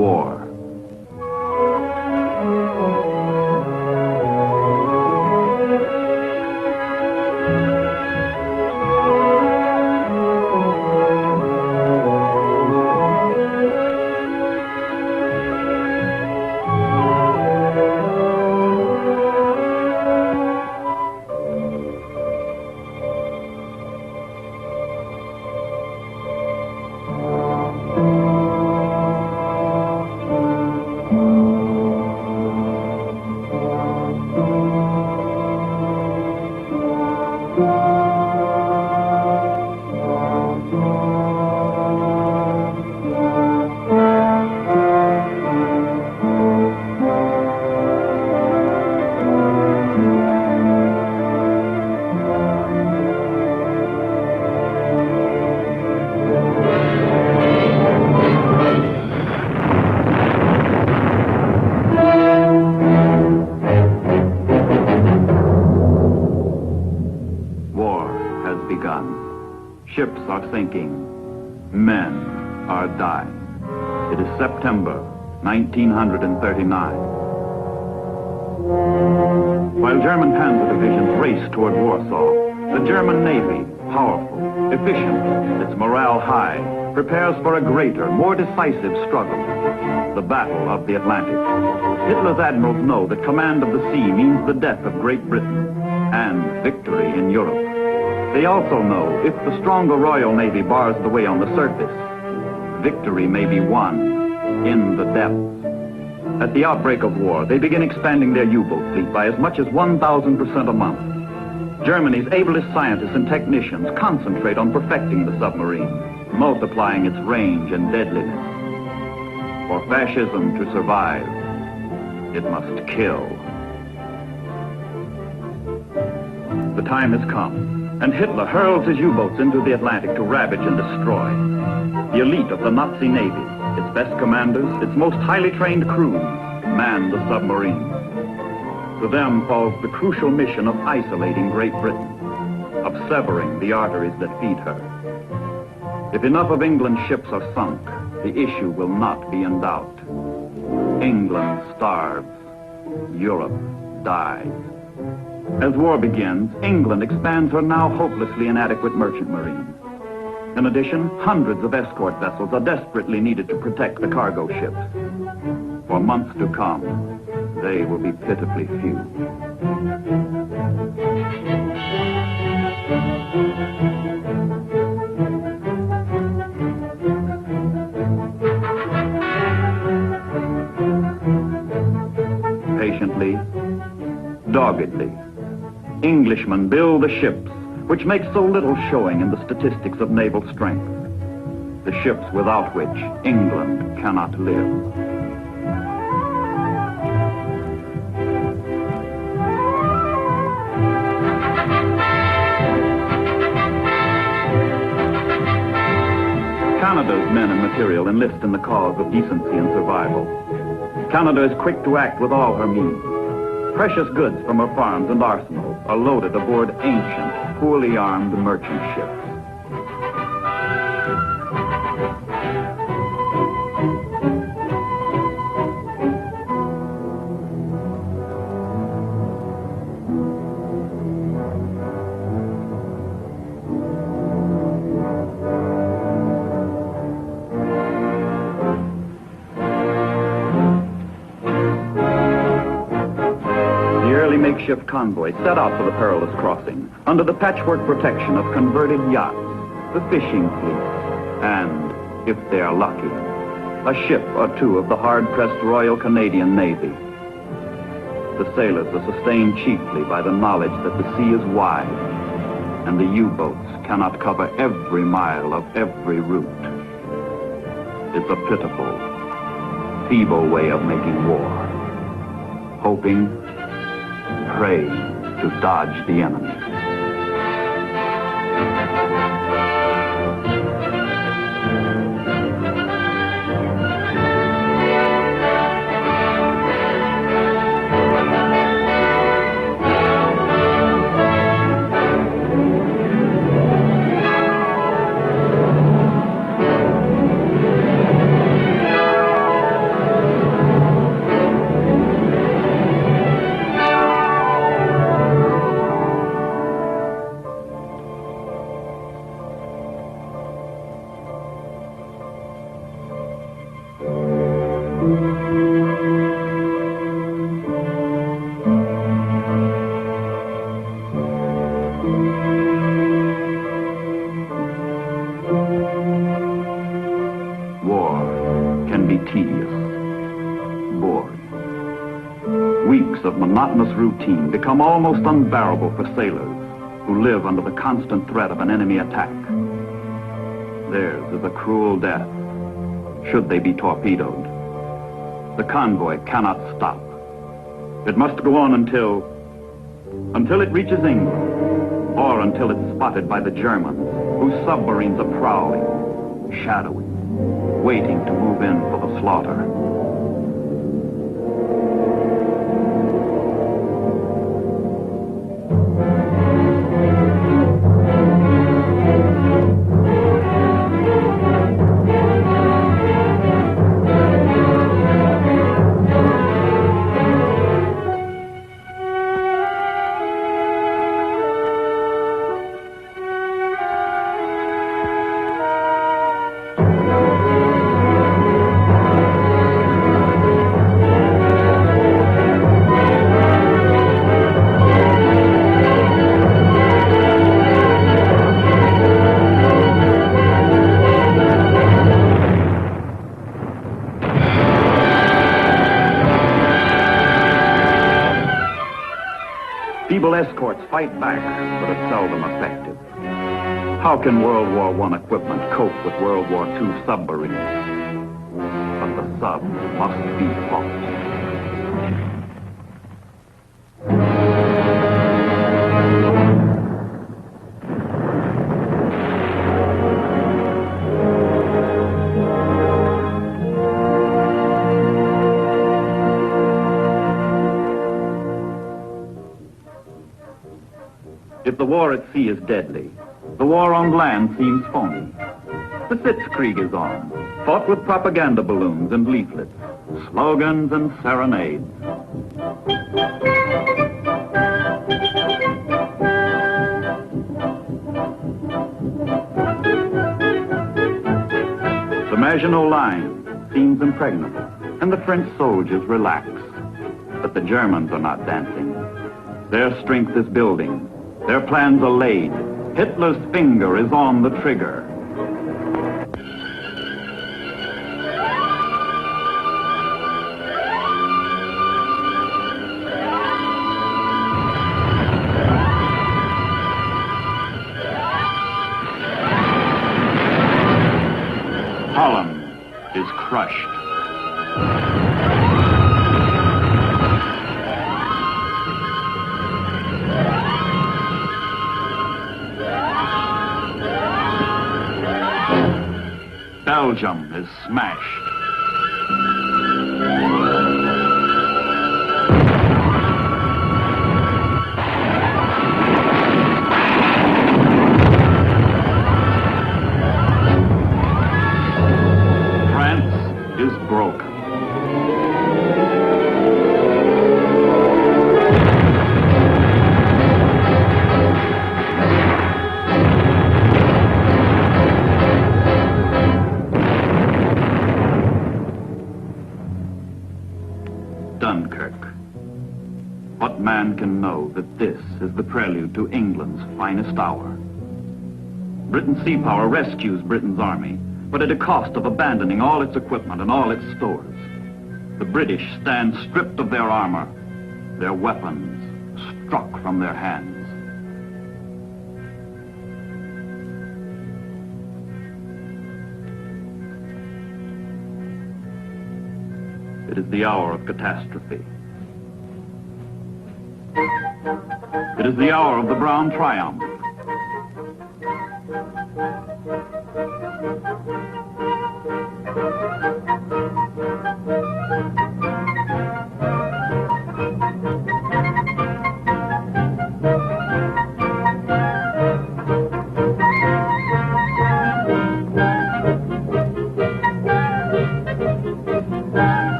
war. Ships are sinking. Men are dying. It is September 1939. While German panzer divisions race toward Warsaw, the German Navy, powerful, efficient, its morale high, prepares for a greater, more decisive struggle, the Battle of the Atlantic. Hitler's admirals know that command of the sea means the death of Great Britain and victory in Europe. They also know if the stronger Royal Navy bars the way on the surface, victory may be won in the depths. At the outbreak of war, they begin expanding their U-boat fleet by as much as 1,000% a month. Germany's ablest scientists and technicians concentrate on perfecting the submarine, multiplying its range and deadliness. For fascism to survive, it must kill. The time has come, and Hitler hurls his U-boats into the Atlantic to ravage and destroy. The elite of the Nazi Navy, its best commanders, its most highly trained crews, man the submarine. To them falls the crucial mission of isolating Great Britain, of severing the arteries that feed her. If enough of England's ships are sunk, the issue will not be in doubt. England starves, Europe dies. As war begins, England expands her now hopelessly inadequate merchant marine. In addition, hundreds of escort vessels are desperately needed to protect the cargo ships. For months to come, they will be pitifully few. Patiently, doggedly, Englishmen build the ships which make so little showing in the statistics of naval strength, the ships without which England cannot live. Canada's men and material enlist in the cause of decency and survival. Canada is quick to act with all her means. Precious goods from her farms and arsenals are loaded aboard ancient, poorly armed merchant ships. Makeshift convoy set out for the perilous crossing under the patchwork protection of converted yachts, the fishing fleet, and, if they are lucky, a ship or two of the hard-pressed Royal Canadian Navy. The sailors are sustained chiefly by the knowledge that the sea is wide and the U-boats cannot cover every mile of every route. It's a pitiful, feeble way of making war, hoping, pray to dodge the enemy. War can be tedious, boring. Weeks of monotonous routine become almost unbearable for sailors who live under the constant threat of an enemy attack. Theirs is a cruel death, should they be torpedoed. The convoy cannot stop. It must go on until it reaches England, or until it's spotted by the Germans, whose submarines are prowling, shadowy, waiting to move in for the slaughter. Feeble escorts fight back, but are seldom effective. How can World War I equipment cope with World War II submarines? But the sub must be fought. If the war at sea is deadly, the war on land seems phony. The Sitzkrieg is on, fought with propaganda balloons and leaflets, slogans and serenades. The Maginot Line seems impregnable, and the French soldiers relax. But the Germans are not dancing. Their strength is building. Their plans are laid. Hitler's finger is on the trigger. Holland is crushed. Belgium is smashed. France is broken. Dunkirk. What man can know that this is the prelude to England's finest hour? Britain's sea power rescues Britain's army, but at a cost of abandoning all its equipment and all its stores. The British stand stripped of their armor, their weapons struck from their hands. It is the hour of catastrophe. It is the hour of the Brown Triumph.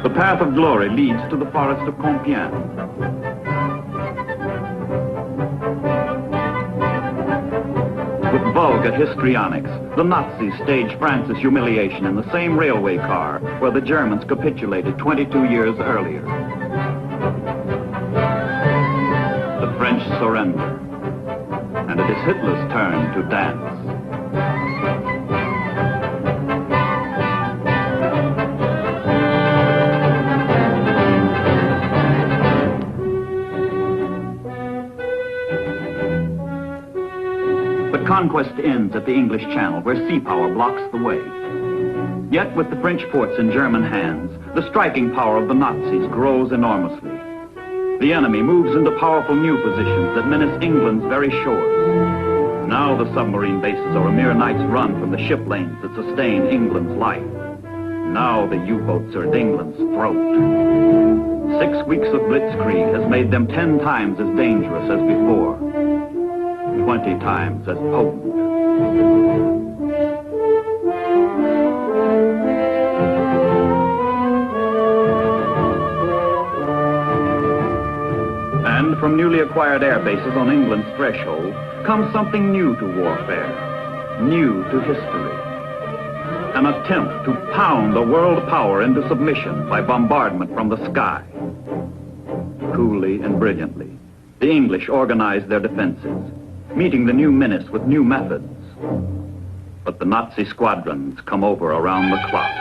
The path of glory leads to the forest of Compiègne. with vulgar histrionics, the Nazis staged France's humiliation in the same railway car where the Germans capitulated 22 years earlier. The French surrender, and it is Hitler's turn to dance. Conquest ends at the English Channel, where sea power blocks the way. Yet, with the French ports in German hands, the striking power of the Nazis grows enormously. The enemy moves into powerful new positions that menace England's very shores. Now the submarine bases are a mere night's run from the ship lanes that sustain England's life. Now the U-boats are at England's throat. 6 weeks of blitzkrieg has made them 10 times as dangerous as before. 20 times as potent. And from newly acquired air bases on England's threshold comes something new to warfare, new to history. An attempt to pound a world power into submission by bombardment from the sky. Coolly and brilliantly, the English organized their defenses, meeting the new menace with new methods. But the Nazi squadrons come over around the clock.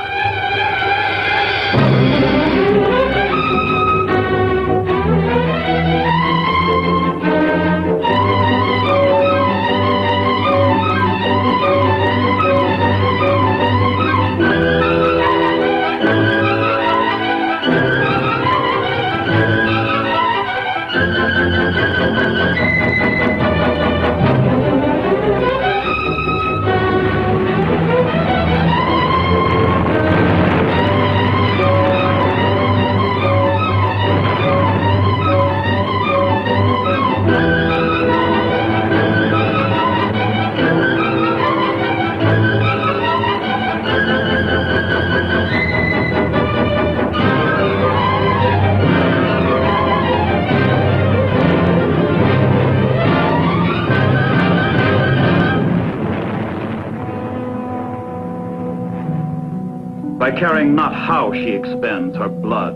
By caring not how she expends her blood,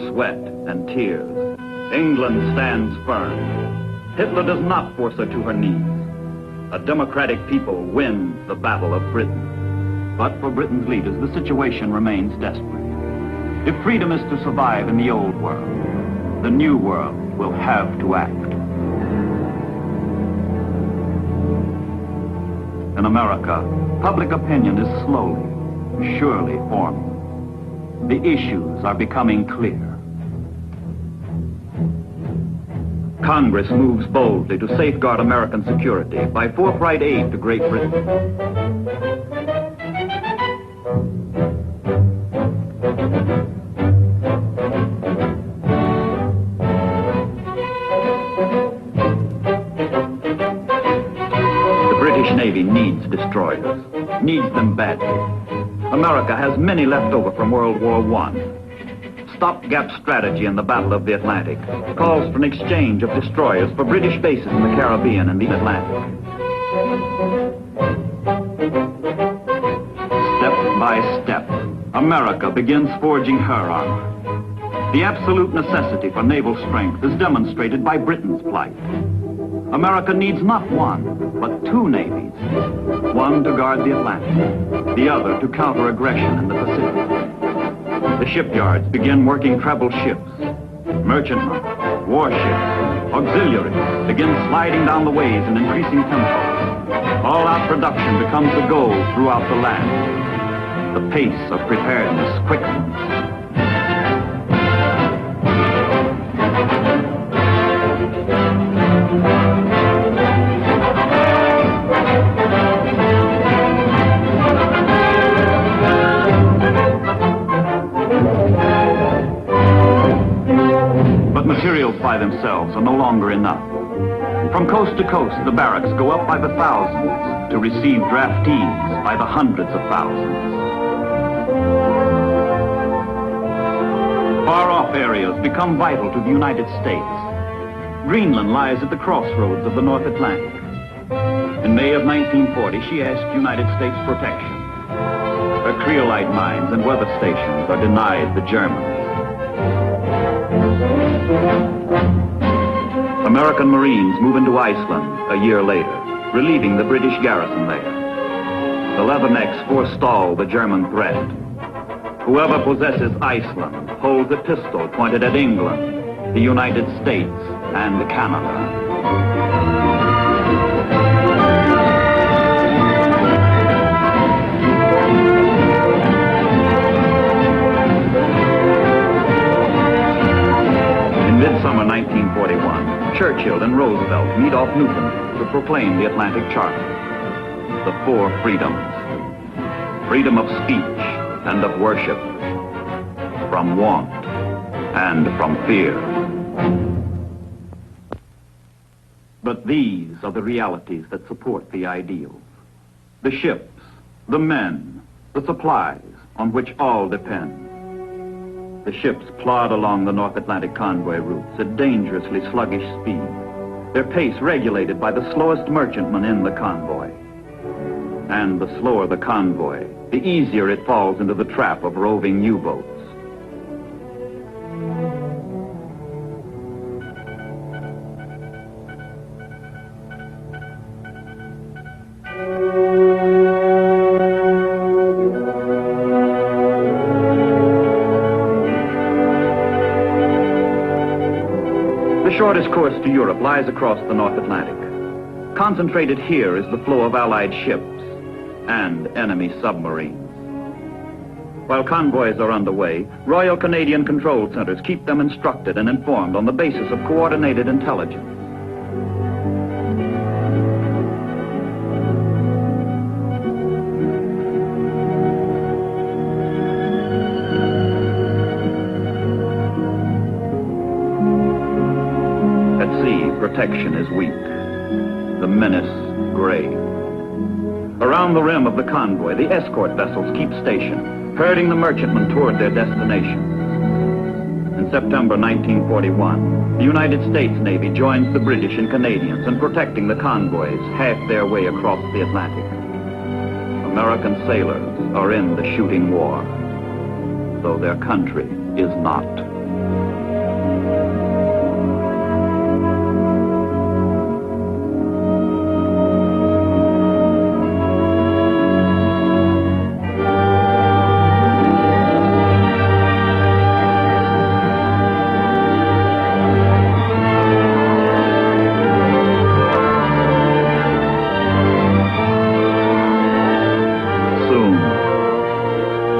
sweat, and tears, England stands firm. Hitler does not force her to her knees. A democratic people win the Battle of Britain. But for Britain's leaders, the situation remains desperate. If freedom is to survive in the old world, the new world will have to act. In America, public opinion is slowly, surely forming. The issues are becoming clear. Congress moves boldly to safeguard American security by forthright aid to Great Britain. The British Navy needs destroyers, needs them badly. America has many left over from World War I. Stopgap strategy in the Battle of the Atlantic calls for an exchange of destroyers for British bases in the Caribbean and the Atlantic. Step by step, America begins forging her armor. The absolute necessity for naval strength is demonstrated by Britain's plight. America needs not one, but 2 navies. One to guard the Atlantic, the other to counter aggression in the Pacific. The shipyards begin working treble ships. Merchantmen, warships, auxiliaries begin sliding down the ways in increasing tempo. All-out production becomes the goal throughout the land. The pace of preparedness quickens. Materials by themselves are no longer enough. From coast to coast, the barracks go up by the thousands to receive draftees by the hundreds of thousands. Far-off areas become vital to the United States. Greenland lies at the crossroads of the North Atlantic. In In May of 1940, she asked United States protection. Her creolite mines and weather stations are denied the Germans. American Marines move into Iceland a year later, relieving the British garrison there. The Leathernecks forestall the German threat. Whoever possesses Iceland holds a pistol pointed at England, the United States, and Canada. In midsummer 1941, Churchill and Roosevelt meet off Newfoundland to proclaim the Atlantic Charter. The four freedoms. Freedom of speech and of worship, from want and from fear. But these are the realities that support the ideals. The ships, the men, the supplies on which all depend. The ships plod along the North Atlantic convoy routes at dangerously sluggish speed, their pace regulated by the slowest merchantman in the convoy. And the slower the convoy, the easier it falls into the trap of roving U-boats. The shortest course to Europe lies across the North Atlantic. Concentrated here is the flow of Allied ships and enemy submarines. While convoys are underway, Royal Canadian Control Centers keep them instructed and informed on the basis of coordinated intelligence. At sea, protection is weak, the menace grave. Around the rim of the convoy, the escort vessels keep station, herding the merchantmen toward their destination. In September 1941, the United States Navy joins the British and Canadians in protecting the convoys half their way across the Atlantic. American sailors are in the shooting war, though their country is not.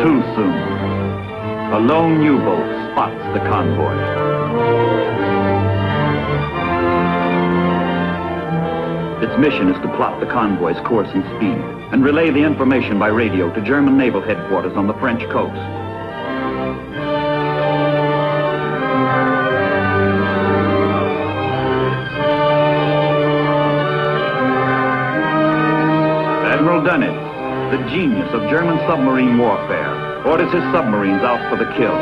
Too soon, a lone U-boat spots the convoy. Its mission is to plot the convoy's course and speed and relay the information by radio to German naval headquarters on the French coast. Admiral Dönitz, the genius of German submarine warfare, orders his submarines out for the kill.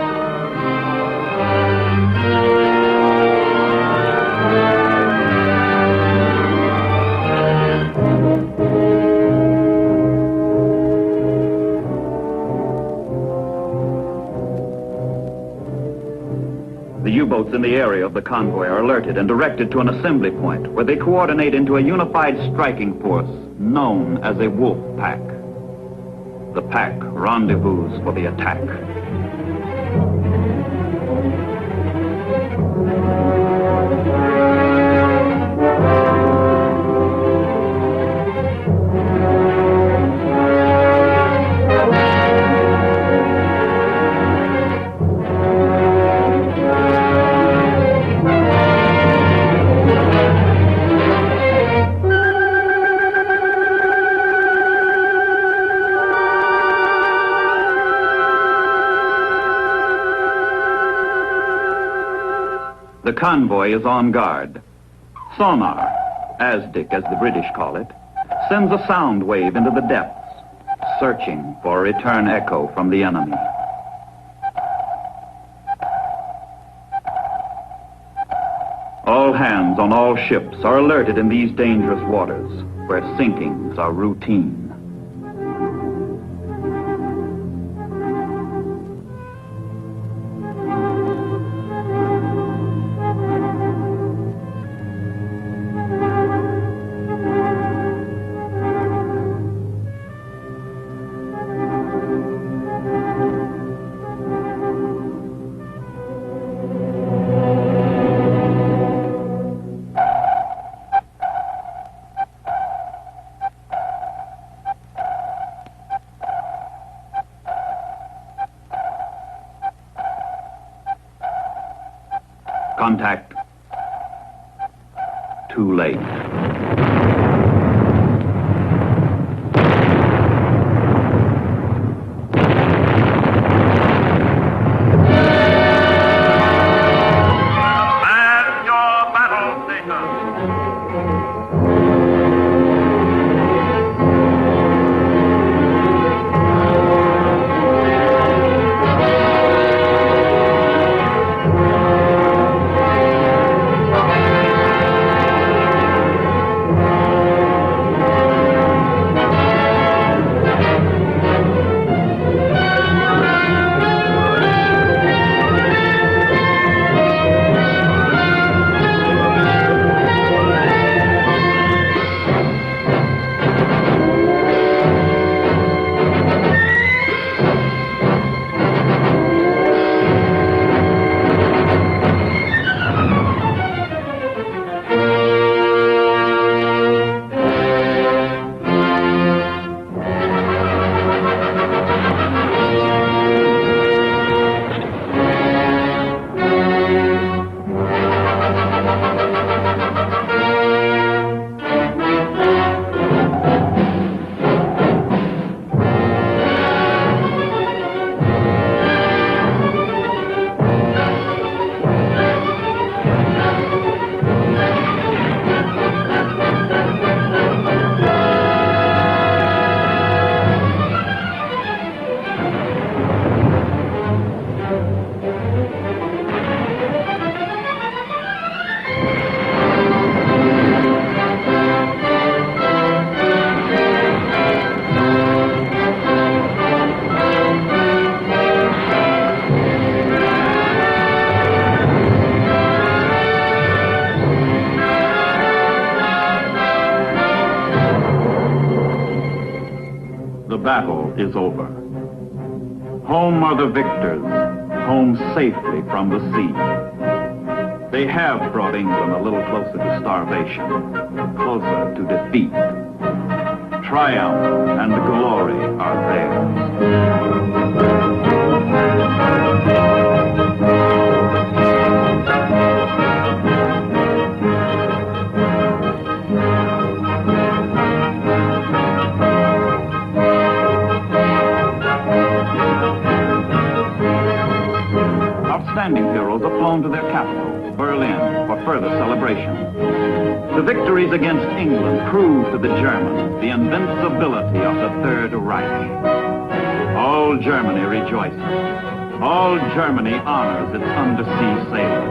The U-boats in the area of the convoy are alerted and directed to an assembly point where they coordinate into a unified striking force known as a wolf pack. The pack rendezvous for the attack. The convoy is on guard. Sonar, ASDIC as the British call it, sends a sound wave into the depths, searching for a return echo from the enemy. All hands on all ships are alerted in these dangerous waters, where sinkings are routine. Contact. Too late. Man your battle stations. The battle is over. Home are the victors, home safely from the sea. They have brought England a little closer to starvation, closer to defeat. Triumph and glory are theirs. Outstanding heroes have flown to their capital, Berlin, for further celebration. The victories against England proved to the Germans the invincibility of the Third Reich. All Germany rejoices. All Germany honors its undersea sailors.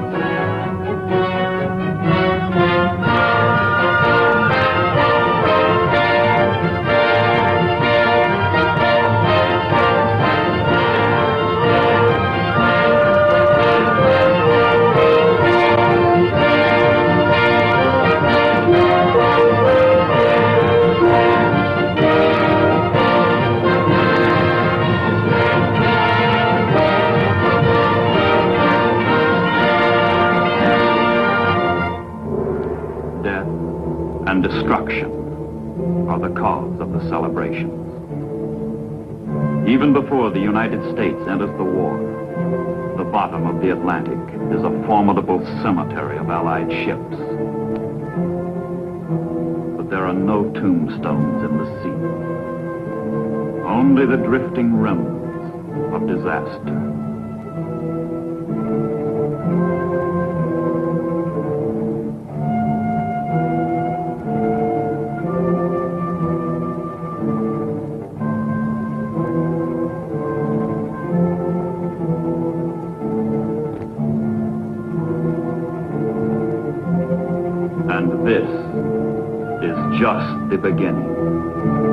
And destruction are the cause of the celebrations. Even before the United States enters the war, the bottom of the Atlantic is a formidable cemetery of Allied ships. But there are no tombstones in the sea, only the drifting remnants of disaster. And this is just the beginning.